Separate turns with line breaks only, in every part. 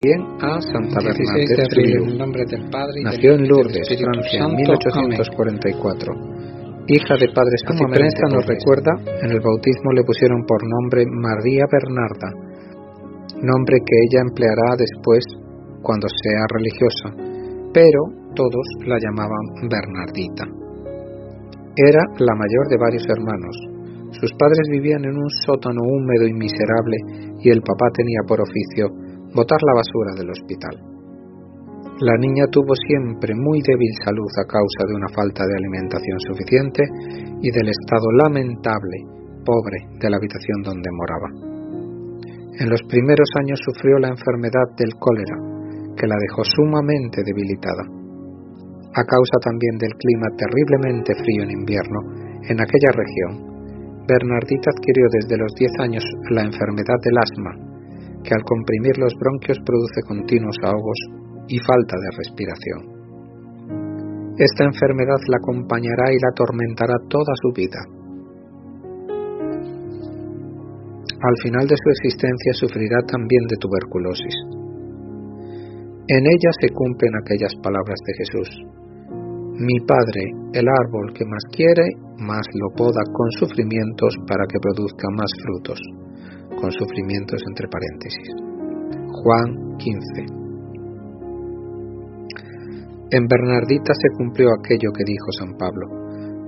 Bien a Santa
16 de
Bernadette
abril,
Soubirous.
en el nombre del Padre y
Nació en
del
Lourdes,
Espíritu
Francia, en
Santo.
1844. Hija de padres sumamente nos recuerda, en el bautismo le pusieron por nombre María Bernarda, nombre que ella empleará después cuando sea religiosa, pero todos la llamaban Bernardita. Era la mayor de varios hermanos. Sus padres vivían en un sótano húmedo y miserable y el papá tenía por oficio botar la basura del hospital. La niña tuvo siempre muy débil salud a causa de una falta de alimentación suficiente y del estado lamentable, pobre, de la habitación donde moraba. En los primeros años sufrió la enfermedad del cólera, que la dejó sumamente debilitada. A causa también del clima terriblemente frío en invierno en aquella región, Bernardita adquirió desde los 10 años la enfermedad del asma, que al comprimir los bronquios produce continuos ahogos y falta de respiración. Esta enfermedad la acompañará y la atormentará toda su vida. Al final de su existencia sufrirá también de tuberculosis. En ella se cumplen aquellas palabras de Jesús: Mi Padre, el árbol que más quiere, más lo poda con sufrimientos para que produzca más frutos. Con sufrimientos entre paréntesis. Juan 15. En Bernardita se cumplió aquello que dijo San Pablo: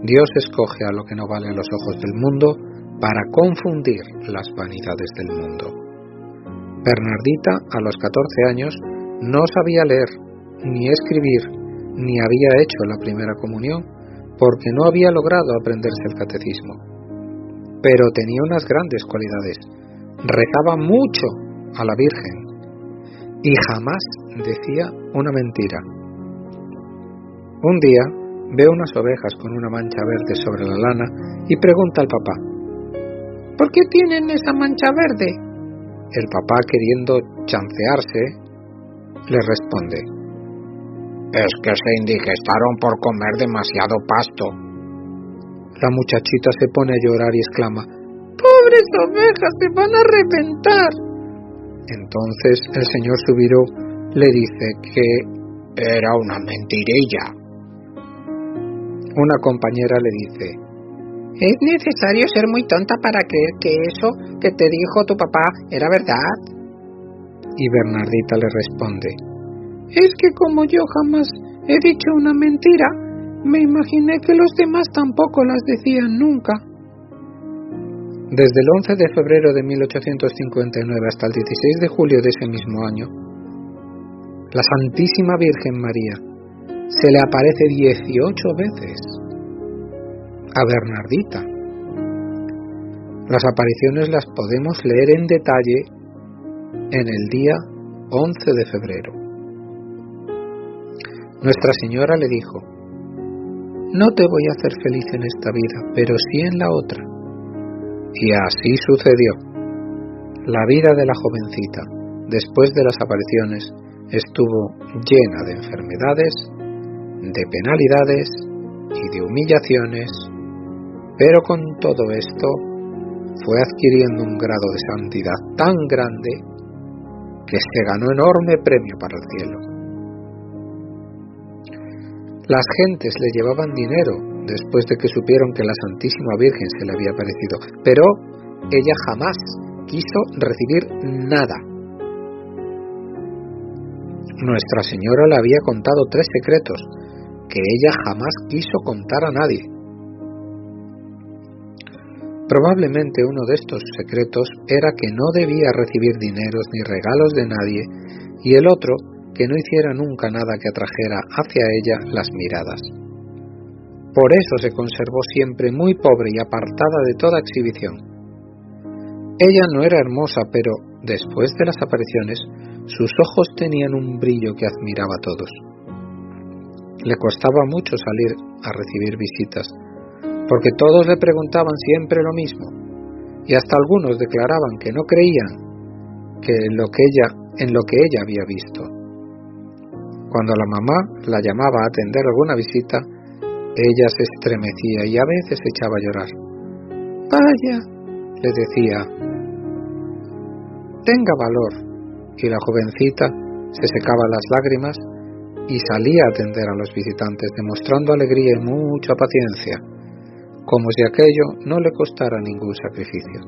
Dios escoge a lo que no vale a los ojos del mundo para confundir las vanidades del mundo. Bernardita, a los 14 años, no sabía leer, ni escribir, ni había hecho la primera comunión, porque no había logrado aprenderse el catecismo. Pero tenía unas grandes cualidades. Rezaba mucho a la Virgen y jamás decía una mentira. Un día ve unas ovejas con una mancha verde sobre la lana y pregunta al papá: ¿por qué tienen esa mancha verde? El papá, queriendo chancearse, le responde: es que se indigestaron por comer demasiado pasto. La muchachita se pone a llorar y exclama: ¡pobres ovejas, se van a reventar! Entonces el señor Soubirous le dice que era una mentirilla. Una compañera le dice: ¿es necesario ser muy tonta para creer que eso que te dijo tu papá era verdad? Y Bernardita le responde: es que como yo jamás he dicho una mentira, me imaginé que los demás tampoco las decían nunca. Desde el 11 de febrero de 1859 hasta el 16 de julio de ese mismo año, la Santísima Virgen María se le aparece 18 veces a Bernardita. Las apariciones las podemos leer en detalle en el día 11 de febrero. Nuestra Señora le dijo: no te voy a hacer feliz en esta vida, pero sí en la otra. Y así sucedió. La vida de la jovencita, después de las apariciones, estuvo llena de enfermedades, de penalidades y de humillaciones, pero con todo esto fue adquiriendo un grado de santidad tan grande que se ganó enorme premio para el cielo. Las gentes le llevaban dinero después de que supieron que la Santísima Virgen se le había aparecido, pero ella jamás quiso recibir nada. Nuestra Señora le había contado 3 secretos que ella jamás quiso contar a nadie. Probablemente uno de estos secretos era que no debía recibir dineros ni regalos de nadie, y el otro, que no hiciera nunca nada que atrajera hacia ella las miradas. Por eso se conservó siempre muy pobre y apartada de toda exhibición. Ella no era hermosa, pero después de las apariciones, sus ojos tenían un brillo que admiraba a todos. Le costaba mucho salir a recibir visitas, porque todos le preguntaban siempre lo mismo, y hasta algunos declaraban que no creían en lo que ella había visto. Cuando la mamá la llamaba a atender alguna visita, ella se estremecía y a veces se echaba a llorar. «Vaya», le decía, «tenga valor», y la jovencita se secaba las lágrimas y salía a atender a los visitantes, demostrando alegría y mucha paciencia, como si aquello no le costara ningún sacrificio.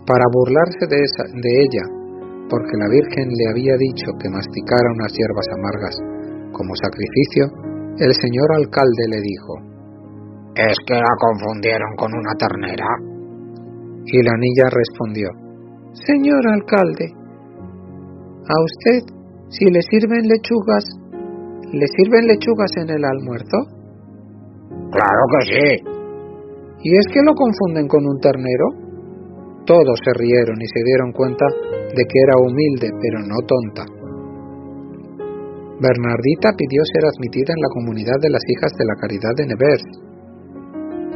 Para burlarse de ella, porque la Virgen le había dicho que masticara unas hierbas amargas como sacrificio, el señor alcalde le dijo: «¿Es que la confundieron con una ternera?». Y la niña respondió: «Señor alcalde, ¿a usted si le sirven lechugas en el almuerzo?». «Claro que sí». «¿Y es que lo confunden con un ternero?». Todos se rieron y se dieron cuenta de que era humilde, pero no tonta. Bernardita pidió ser admitida en la comunidad de las Hijas de la Caridad de Nevers.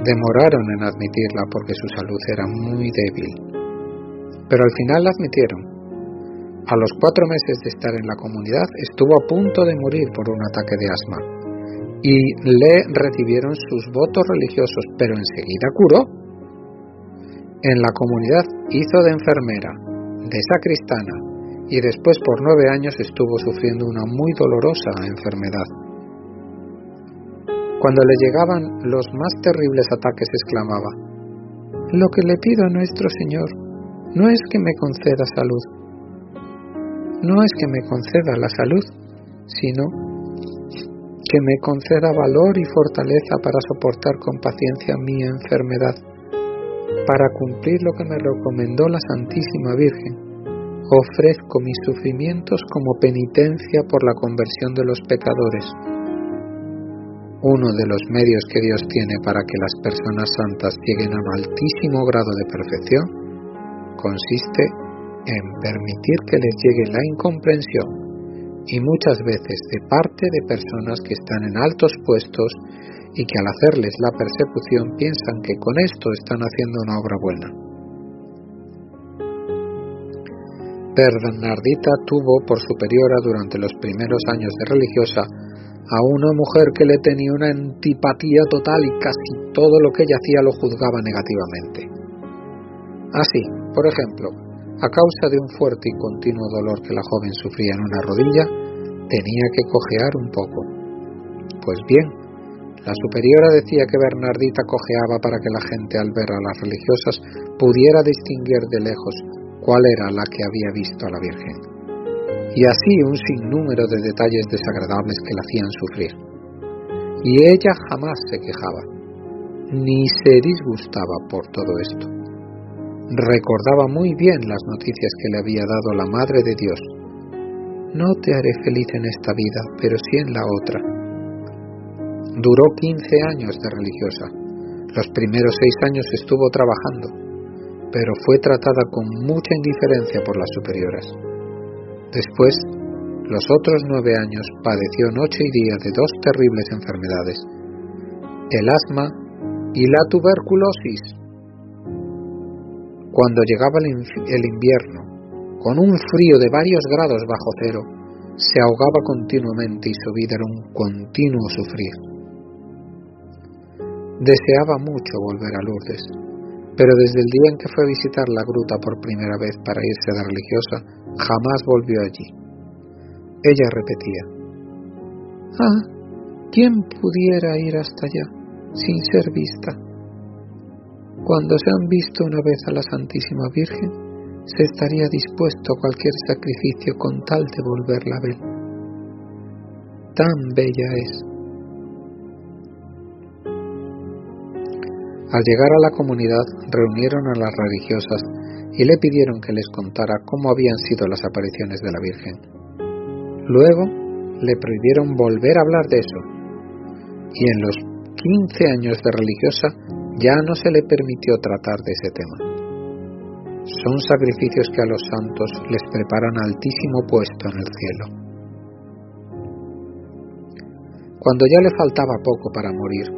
Demoraron en admitirla porque su salud era muy débil, pero al final la admitieron. A los 4 meses de estar en la comunidad estuvo a punto de morir por un ataque de asma y le recibieron sus votos religiosos, pero enseguida curó. En la comunidad hizo de enfermera, de sacristana y después por 9 años estuvo sufriendo una muy dolorosa enfermedad. Cuando le llegaban los más terribles ataques exclamaba: «Lo que le pido a nuestro Señor no es que me conceda salud, no es que me conceda la salud, sino que me conceda valor y fortaleza para soportar con paciencia mi enfermedad, para cumplir lo que me recomendó la Santísima Virgen. Ofrezco mis sufrimientos como penitencia por la conversión de los pecadores». Uno de los medios que Dios tiene para que las personas santas lleguen a un altísimo grado de perfección consiste en permitir que les llegue la incomprensión, y muchas veces de parte de personas que están en altos puestos y que al hacerles la persecución piensan que con esto están haciendo una obra buena. Bernardita tuvo por superiora durante los primeros años de religiosa a una mujer que le tenía una antipatía total y casi todo lo que ella hacía lo juzgaba negativamente. Así, por ejemplo, a causa de un fuerte y continuo dolor que la joven sufría en una rodilla, tenía que cojear un poco. Pues bien, la superiora decía que Bernardita cojeaba para que la gente al ver a las religiosas pudiera distinguir de lejos cuál era la que había visto a la Virgen. Y así un sinnúmero de detalles desagradables que la hacían sufrir. Y ella jamás se quejaba, ni se disgustaba por todo esto. Recordaba muy bien las noticias que le había dado la Madre de Dios. «No te haré feliz en esta vida, pero sí en la otra». Duró 15 años de religiosa. Los primeros 6 años estuvo trabajando, pero fue tratada con mucha indiferencia por las superioras. Después, los otros 9 años padeció noche y día de 2 terribles enfermedades: el asma y la tuberculosis. Cuando llegaba el invierno, con un frío de varios grados bajo cero, se ahogaba continuamente y su vida era un continuo sufrir. Deseaba mucho volver a Lourdes, pero desde el día en que fue a visitar la gruta por primera vez para irse de religiosa, jamás volvió allí. Ella repetía: «Ah, ¿quién pudiera ir hasta allá sin ser vista? Cuando se han visto una vez a la Santísima Virgen, se estaría dispuesto a cualquier sacrificio con tal de volverla a ver. Tan bella es». Al llegar a la comunidad, reunieron a las religiosas y le pidieron que les contara cómo habían sido las apariciones de la Virgen. Luego le prohibieron volver a hablar de eso, y en los 15 años de religiosa ya no se le permitió tratar de ese tema. Son sacrificios que a los santos les preparan altísimo puesto en el cielo. Cuando ya le faltaba poco para morir,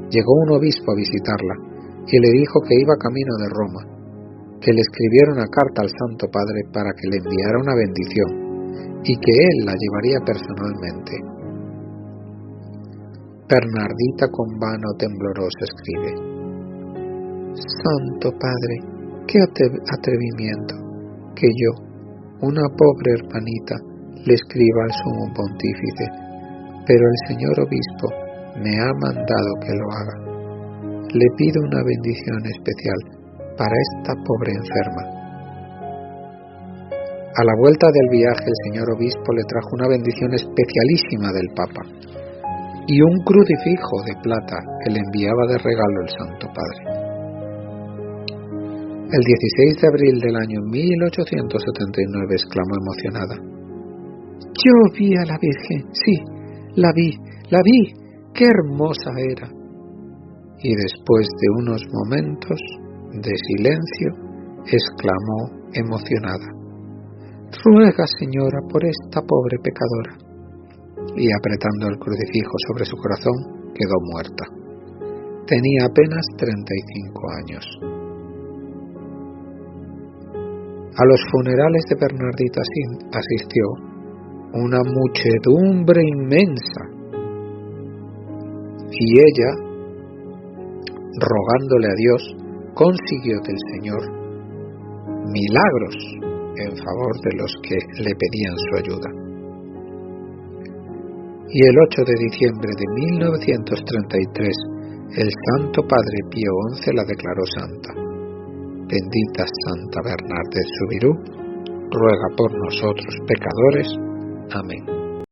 llegó un obispo a visitarla y le dijo que iba camino de Roma, que le escribiera una carta al Santo Padre para que le enviara una bendición y que él la llevaría personalmente. Bernardita con vano tembloroso escribe: «Santo Padre, qué atrevimiento que yo, una pobre hermanita le escriba al sumo pontífice, pero el señor obispo me ha mandado que lo haga. Le pido una bendición especial para esta pobre enferma. A la vuelta del viaje, el señor obispo le trajo una bendición especialísima del Papa y un crucifijo de plata que le enviaba de regalo el Santo Padre. El 16 de abril del año 1879 exclamó emocionada: «Yo vi a la Virgen, sí, la vi, qué hermosa era». Y después de unos momentos de silencio, exclamó emocionada: «Ruega, Señora, por esta pobre pecadora». Y apretando el crucifijo sobre su corazón, quedó muerta. Tenía apenas 35 años. A los funerales de Bernardita asistió una muchedumbre inmensa, y ella, rogándole a Dios, consiguió del Señor milagros en favor de los que le pedían su ayuda. Y el 8 de diciembre de 1933, el Santo Padre Pío XI la declaró santa. Bendita Santa Bernardette Soubirous, ruega por nosotros pecadores. Amén.